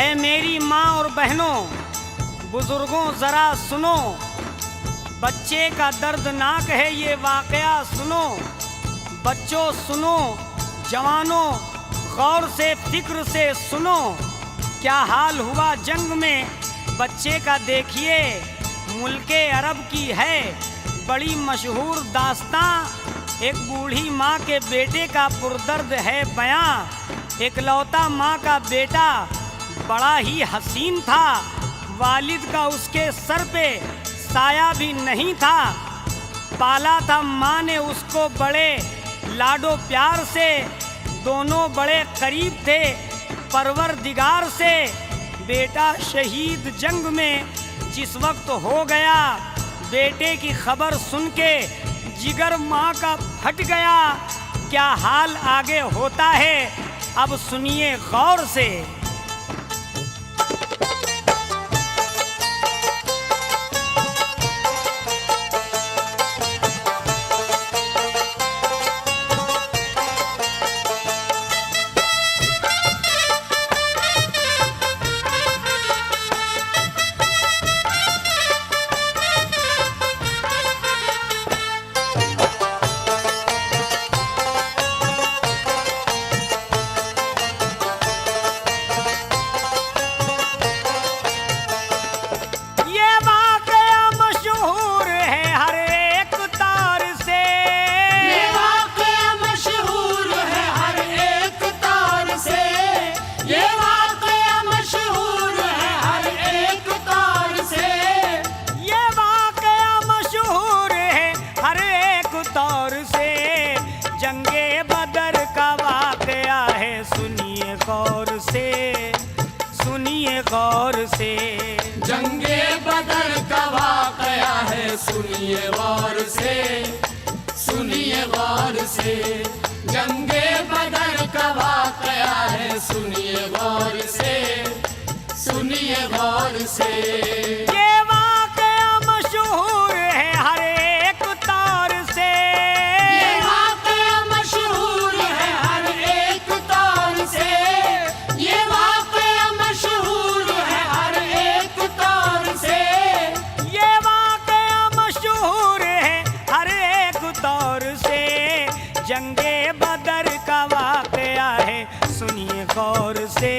ऐ मेरी माँ और बहनों, बुजुर्गों ज़रा सुनो, बच्चे का दर्दनाक है ये वाक़या सुनो। बच्चों सुनो, जवानों गौर से फिक्र से सुनो, क्या हाल हुआ जंग में बच्चे का देखिए। मुल्के अरब की है बड़ी मशहूर दास्तां, एक बूढ़ी माँ के बेटे का पुरदर्द है बयां। एकलौता माँ का बेटा बड़ा ही हसीन था, वालिद का उसके सर पे साया भी नहीं था। पाला था माँ ने उसको बड़े लाडो प्यार से, दोनों बड़े करीब थे परवरदिगार से। बेटा शहीद जंग में जिस वक्त हो गया, बेटे की खबर सुन के जिगर माँ का फट गया। क्या हाल आगे होता है अब सुनिए गौर से। गौर से जंगे बदर का वाक़या है, सुनिए गौर से, सुनिए गौर से। जंगे बदर का वाक़या है, सुनिए गौर से, सुनिए गौर से। ये वाक़या मशहूर है हर एक तौर से, ये वाक़या मशहूर है हर एक तौर से, ये वाक़या मशहूर है हर एक तौर से, ये वाक़या मशहूर है हर एक तौर से। जंगे बदर का वाक़या है, सुनिए गौर से,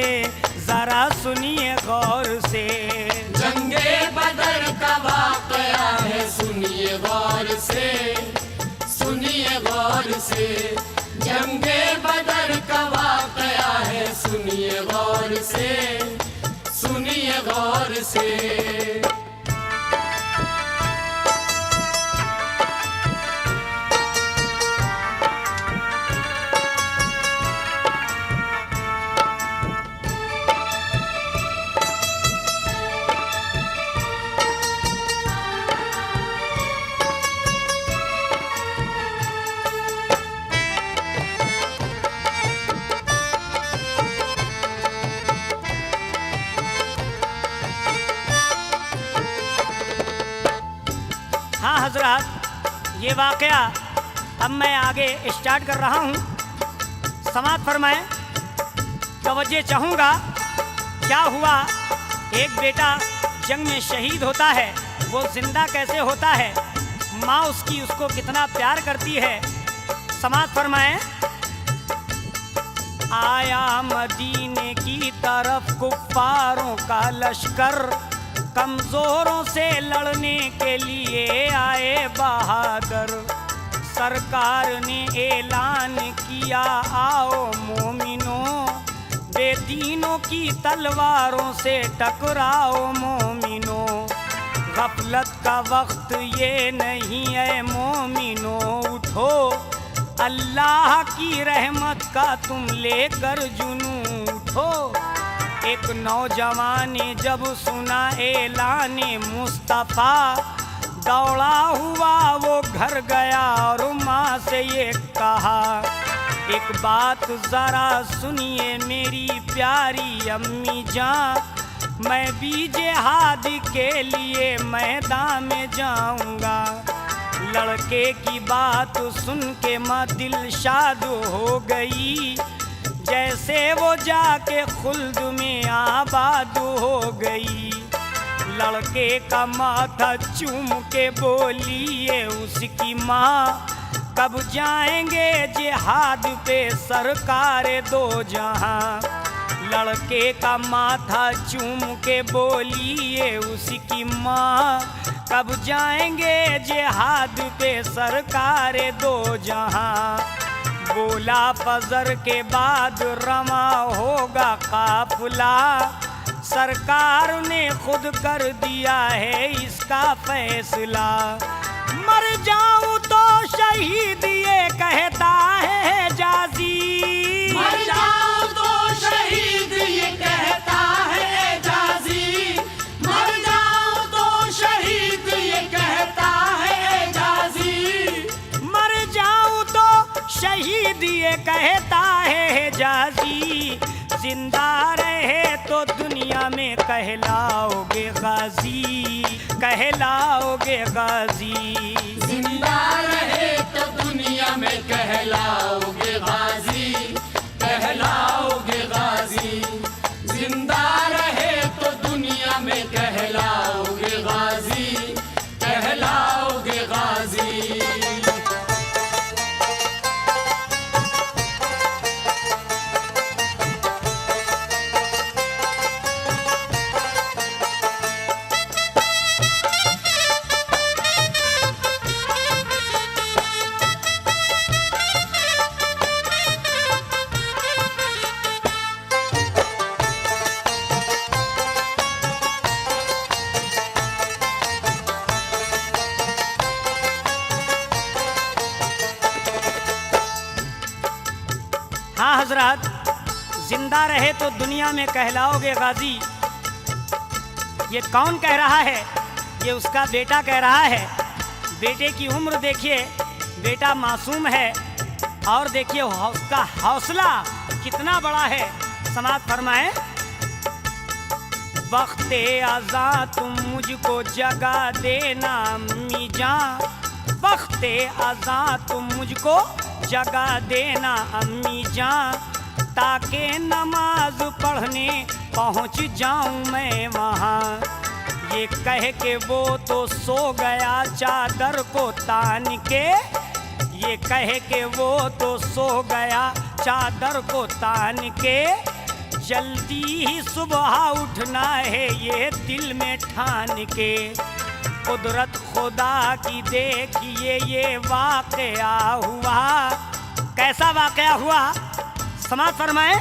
ज़रा सुनिए गौर से। जंगे बदर का वाक़या है, सुनिए गौर से, सुनिए गौर से। जंगे बदर का वाक़या है, सुनिए गौर से, सुनिए गौर से। हाँ हजरत, ये वाक़या अब मैं आगे स्टार्ट कर रहा हूँ, समाअत फरमाएं। तवज्जो चाहूँगा। क्या हुआ, एक बेटा जंग में शहीद होता है, वो जिंदा कैसे होता है, माँ उसकी उसको कितना प्यार करती है। समाअत फरमाएं। आया मदीने की तरफ कुफ्फारों का लश्कर, कमजोरों से लड़ने के लिए आए बहादुर। सरकार ने ऐलान किया, आओ मोमिनों, बेदीनों की तलवारों से टकराओ मोमिनों। गफलत का वक्त ये नहीं है मोमिनों, उठो अल्लाह की रहमत का तुम लेकर जुनून उठो। एक नौजवान ने जब सुना ऐलाने मुस्तफ़ा, दौड़ा हुआ वो घर गया और माँ से ये कहा, एक बात ज़रा सुनिए मेरी प्यारी अम्मी जान, मैं भी जिहाद के लिए मैदान में जाऊंगा। लड़के की बात सुन के माँ दिल शाद हो गई, जैसे वो जाके खुल्द में आबाद हो गई। लड़के का माथा चूम के बोली ये उसकी माँ, कब जाएंगे जिहाद पे सरकार दो जहां। लड़के का माथा चूम के बोली ये उसकी माँ, कब जाएंगे जिहाद पे सरकार दो जहां। बोला फजर के बाद रवा होगा काफिला, सरकार ने खुद कर दिया है इसका फैसला। मर जाऊं तो शहीद ये कहता है जाजी, मर जाऊं तो शहीद ये कहता है जाजी, मर जाऊं तो शहीद ये कहता है जाजी, मर जाऊं तो शहीद ये कहता है जाजी। जिंदा रहे तो दुनिया में कहलाओगे गाजी, कहलाओगे गाजी। जिंदा रहे तो दुनिया में कहलाओगे गाजी, कहलाओगे गाजी। जिंदा रहे तो दुनिया में कहलाओगे गाजी, कहलाओगे गाजी। हाँ हजरत, जिंदा रहे तो दुनिया में कहलाओगे गाजी। ये कौन कह रहा है? ये उसका बेटा कह रहा है। बेटे की उम्र देखिए, बेटा मासूम है, और देखिए उसका हौसला कितना बड़ा है। समाज फरमाए, वक्ते आज़ा तुम मुझको जगा देना अम्मी जान, वक्ते आज़ा तुम मुझको जगा देना अम्मी जान, ताकि नमाज पढ़ने पहुंच जाऊं मैं वहाँ। ये कह के वो तो सो गया चादर को तान के, ये कह के वो तो सो गया चादर को तान के। जल्दी ही सुबह उठना है ये दिल में ठान के। कुदरत खुदा की देखिए ये वाक़या हुआ। कैसा वाक़या हुआ? समाज फरमाए,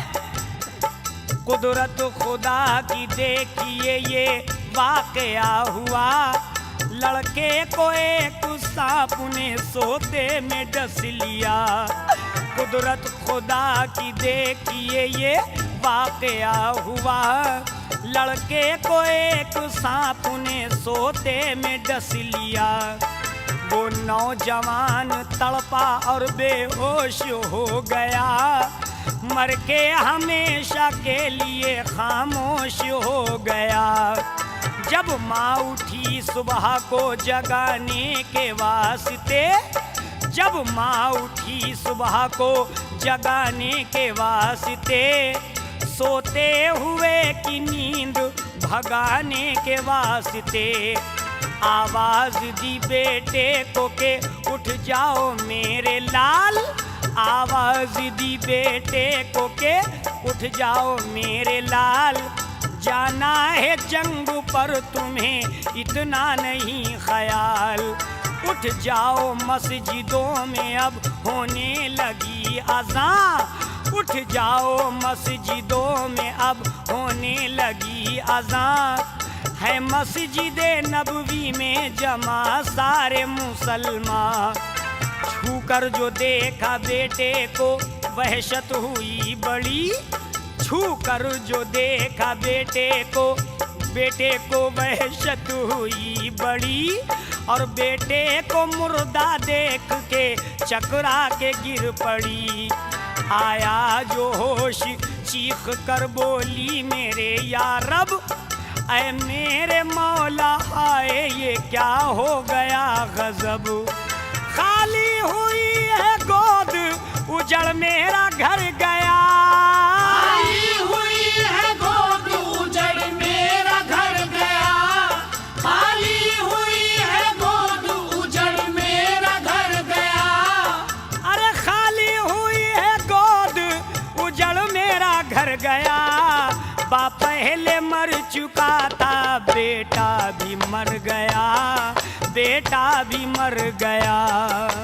कुदरत खुदा की देखिए ये वाक़या हुआ। लड़के को एक सांप ने सोते में डस लिया। कुदरत खुदा की देखिए ये वाक़या हुआ। लड़के को एक सांप ने सोते में डस लिया। वो नौजवान तड़पा और बेहोश हो गया। मर के हमेशा के लिए खामोश हो गया। जब माँ उठी सुबह को जगाने के वास्ते, जब माँ उठी सुबह को जगाने के वास्ते, सोते हुए की नींद भगाने के वास्ते, आवाज दी बेटे को के उठ जाओ मेरे लाल। आवाज दी बेटे को के उठ जाओ मेरे लाल। जाना है जंग पर तुम्हें इतना नहीं ख्याल। उठ जाओ मस्जिदों में अब होने लगी अज़ान। उठ जाओ मस्जिदों में अब होने लगी अज़ान। है मस्जिद नबवी में जमा सारे मुसलमान। छूकर जो देखा बेटे को वहशत हुई बड़ी। छूकर जो देखा बेटे को वहशत हुई बड़ी। और बेटे को मुर्दा देख के चकरा के गिर पड़ी। आया जो होश चीख कर बोली मेरे या रब, ऐ मेरे मौला आए ये क्या हो गया गजब। खाली हुई है गोद उजड़ मेरा घर गया। गया। बाप पहले मर चुका था, बेटा भी मर गया, बेटा भी मर गया।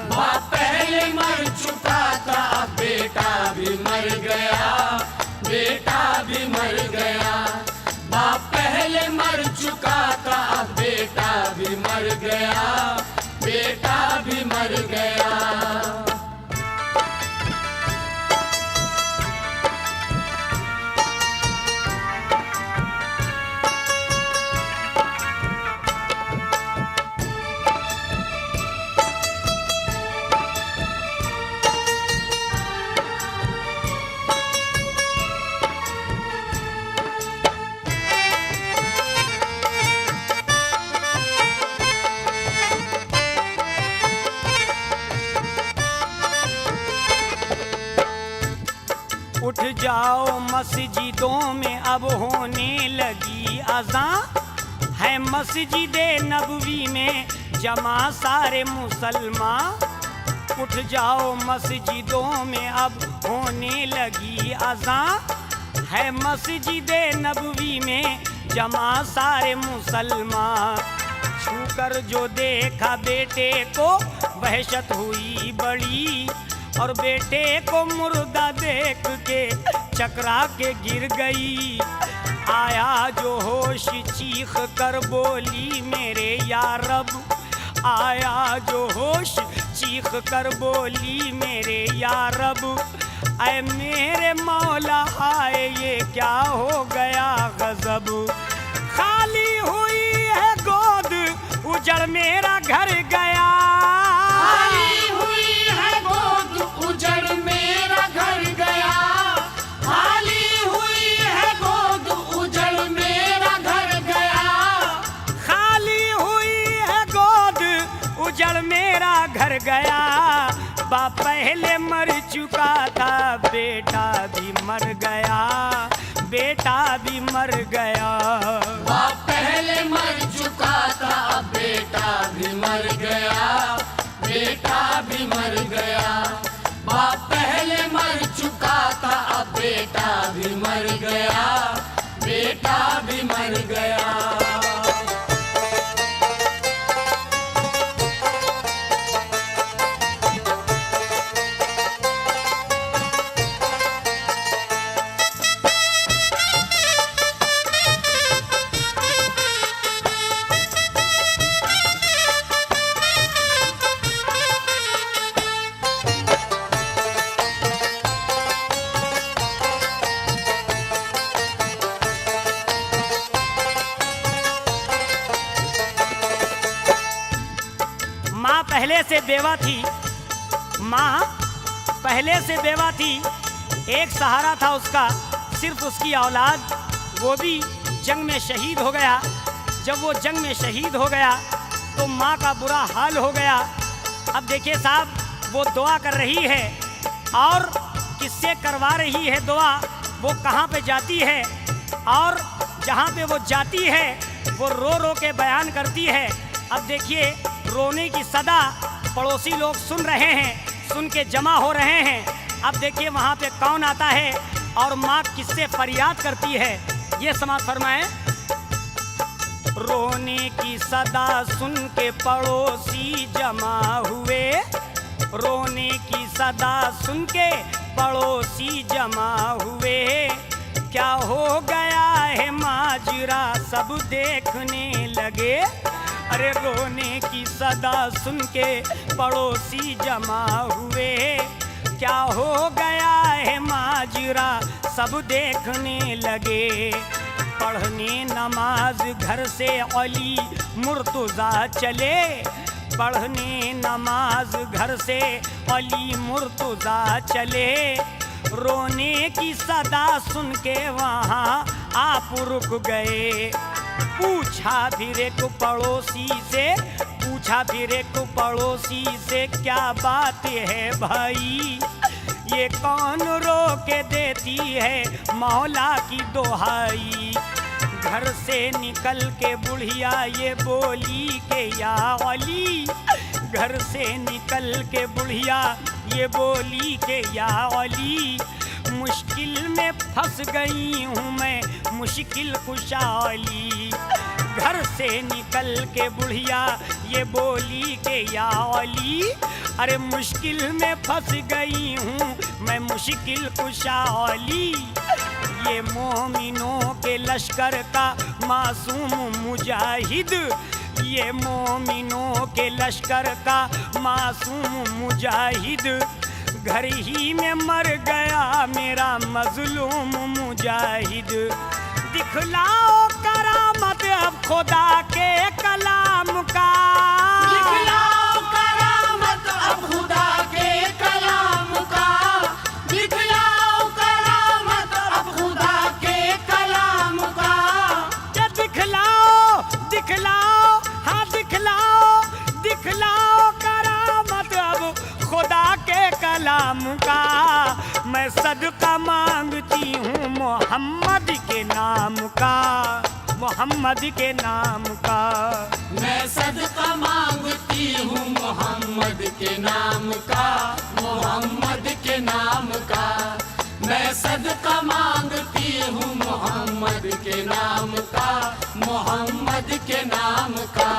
बाप पहले मर चुका था, बेटा भी मर गया, बेटा भी मर गया। बाप पहले मर चुका था, बेटा भी मर गया, बेटा भी मर गया। उठ जाओ मस्जिदों में अब होने लगी अज़ां, है मस्जिदे नबवी में जमा सारे मुसलमान। उठ जाओ मस्जिदों में अब होने लगी अज़ां, है मस्जिदे नबवी में जमा सारे मुसलमान। छूकर जो देखा बेटे को वहशत हुई बड़ी, और बेटे को मुर्दा देख के चकरा के गिर गई। आया जो होश चीख कर बोली मेरे या रब, आया जो होश चीख कर बोली मेरे या रब। ऐ मेरे मौला हाय ये क्या हो गया गजब। खाली हुई है गोद उजड़ मेरा घर गया, खाली हुई है गोद उजड़ मेरा घर गया, खाली हुई है गोद उजड़ मेरा घर गया। खाली हुई है गोद उजड़ मेरा घर गया। बाप पहले मर चुका था, बेटा भी मर गया, बेटा भी मर गया। बाप पहले मर चुका था, बेटा भी मर गया, बेटा भी मर गया। बाप पहले मर चुका था, बेटा भी मर गया, बेटा भी मर गया। माँ पहले से बेवा थी, माँ पहले से बेवा थी। एक सहारा था उसका, सिर्फ उसकी औलाद, वो भी जंग में शहीद हो गया। जब वो जंग में शहीद हो गया तो माँ का बुरा हाल हो गया। अब देखिए साहब, वो दुआ कर रही है और किससे करवा रही है दुआ, वो कहाँ पे जाती है, और जहाँ पे वो जाती है वो रो रो के बयान करती है। अब देखिए रोने की सदा पड़ोसी लोग सुन रहे हैं, सुन के जमा हो रहे हैं। अब देखिए वहाँ पे कौन आता है और माँ किससे फरियाद करती है, ये समाज फरमाए। रोने की सदा सुन के पड़ोसी जमा हुए, रोने की सदा सुन के पड़ोसी जमा हुए। क्या हो गया है माजरा सब देखने लगे, अरे रोने की सदा सुन के पड़ोसी जमा हुए। क्या हो गया है माजरा सब देखने लगे। पढ़ने नमाज घर से अली मुर्तज़ा चले, पढ़ने नमाज घर से अली मुर्तज़ा चले। रोने की सदा सुन के वहाँ आप रुक गए। पूछा फिर एक पड़ोसी से, पूछा फिर एक पड़ोसी से, क्या बात है भाई, ये कौन रो के देती है मौला की दोहाई। घर से निकल के बुढ़िया ये बोली के या अली, घर से निकल के बुढ़िया ये बोली के या अली। मुश्किल में फंस गई हूँ मैं मुश्किल कुशाली। घर से निकल के बुढ़िया ये बोली के या अली, अरे मुश्किल में फंस गई हूँ मैं मुश्किल कुशाली। ये मोमिनों के लश्कर का मासूम मुजाहिद, ये मोमिनों के लश्कर का मासूम मुजाहिद, घर ही में मर गया मेरा मजलूम मुजाहिद। दिखलाओ करामत अब खुदा के कलाम का, दिखलाओ करामत अब खुदा के कलाम का, दिखलाओ करामत अब खुदा के कलाम का। ये दिखलाओ दिखलाओ हाँ दिखलाओ दिखलाओ करामत अब खुदा के कलाम का। मैं सदका मांगती हूँ मोहम्मद के नाम का, मोहम्मद के नाम का। मैं सदका मांगती हूँ मोहम्मद के नाम का, मोहम्मद के नाम का। मैं सदका मांगती हूँ मोहम्मद के नाम का, मोहम्मद के नाम का।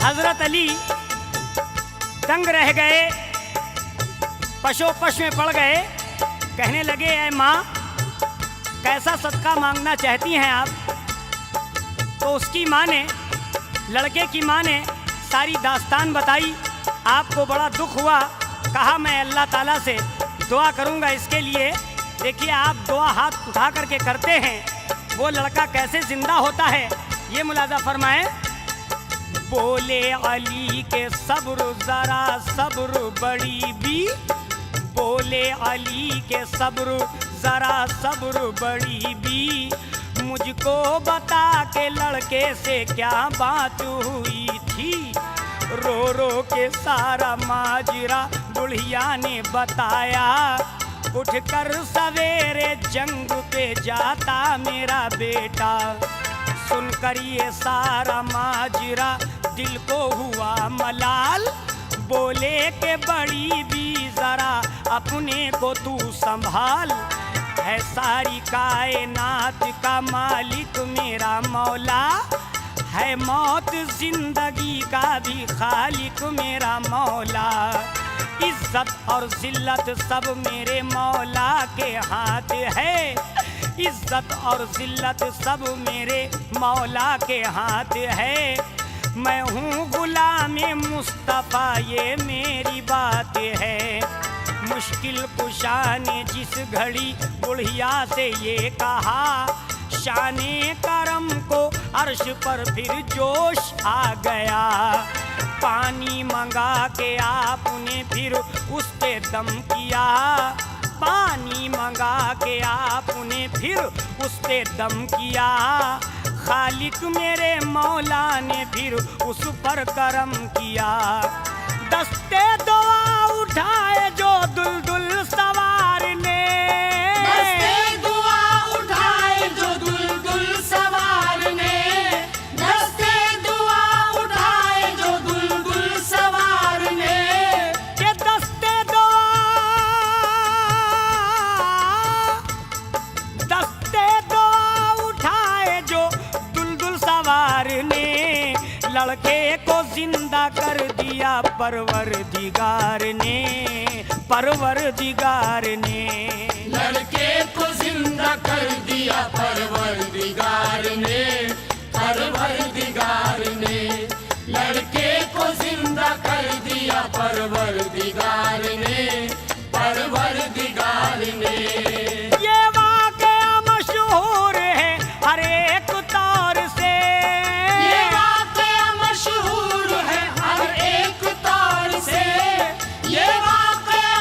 हजरत अली दंग रह गए, पशु में पड़ गए। कहने लगे, ऐ माँ कैसा सदका मांगना चाहती हैं आप? तो उसकी माँ ने, लड़के की माँ ने सारी दास्तान बताई। आपको बड़ा दुख हुआ, कहा मैं अल्लाह ताला से दुआ करूँगा इसके लिए। देखिए आप दुआ हाथ उठा करके करते हैं, वो लड़का कैसे जिंदा होता है ये मुलाजा फरमाएं। बोले अली के सब्र जरा सब्र बड़ी भी, बोले अली के सब्र जरा सब्र बड़ी भी। मुझको बता के लड़के से क्या बात हुई थी, रो रो के सारा माजरा बुढ़िया ने बताया। उठकर सवेरे जंग पे जाता मेरा बेटा, सुनकर ये सारा माजरा दिल को हुआ मलाल। बोले के बड़ी भी जरा अपने को तू संभाल, है सारी कायनात का मालिक मेरा मौला, है मौत जिंदगी का भी खालिक मेरा मौला। इज्जत और जिल्लत सब मेरे मौला के हाथ है, इज्जत और जिल्लत सब मेरे मौला के हाथ है। मैं हूँ गुलाम मुस्तफ़ा ये मेरी बात है। मुश्किल कुशा ने जिस घड़ी बुढ़िया से ये कहा, शाने करम को अर्श पर फिर जोश आ गया। पानी मंगा के आपने फिर उस पे दम किया, पानी मंगा के आपने फिर उस पे दम किया। खालिक मेरे मौला ने फिर उस पर करम किया। दस्ते दुआ उठाए जो दुलदुल सवार ने, दस्ते दुआ उठाए जो दुलदुल सवार ने, दस्ते दुआ उठाए जो दुलदुल सवार ने। के दस्ते दुआ उठाए जो दुलदुल सवार ने। लड़के को जिंदा कर दिया परवरदिगार ने, परवरदिगार ने। लड़के को जिंदा कर दिया परवरदिगार ने, परवरदिगार ने। लड़के को जिंदा कर दिया परवरदिगार ने, परवरदिगार ने। ये वाक़या मशहूर है हर एक तौर से, ये वाक़या मशहूर है हर एक तौर से, ये वाक़या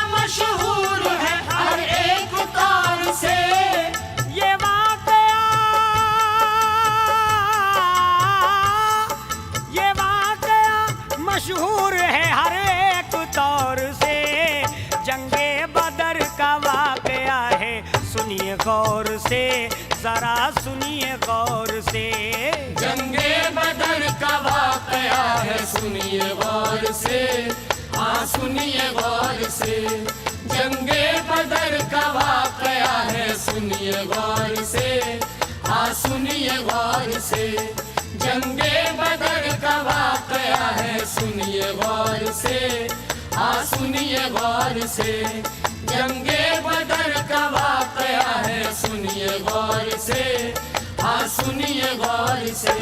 गौर से, जरा सुनिए गौर से। जंगे बदर का वाकया है, सुनिए गौर से, हाँ सुनिए गौर से। जंगे बदर का वाकया है, सुनिए गौर से, हाँ सुनिए गौर से। जंगे बदर का वाकया है, सुनिए गौर से, हाँ सुनिए गौर से। जंगे बदर का वाकया है, सुनिए गौर से, हाँ सुनिए गौर से।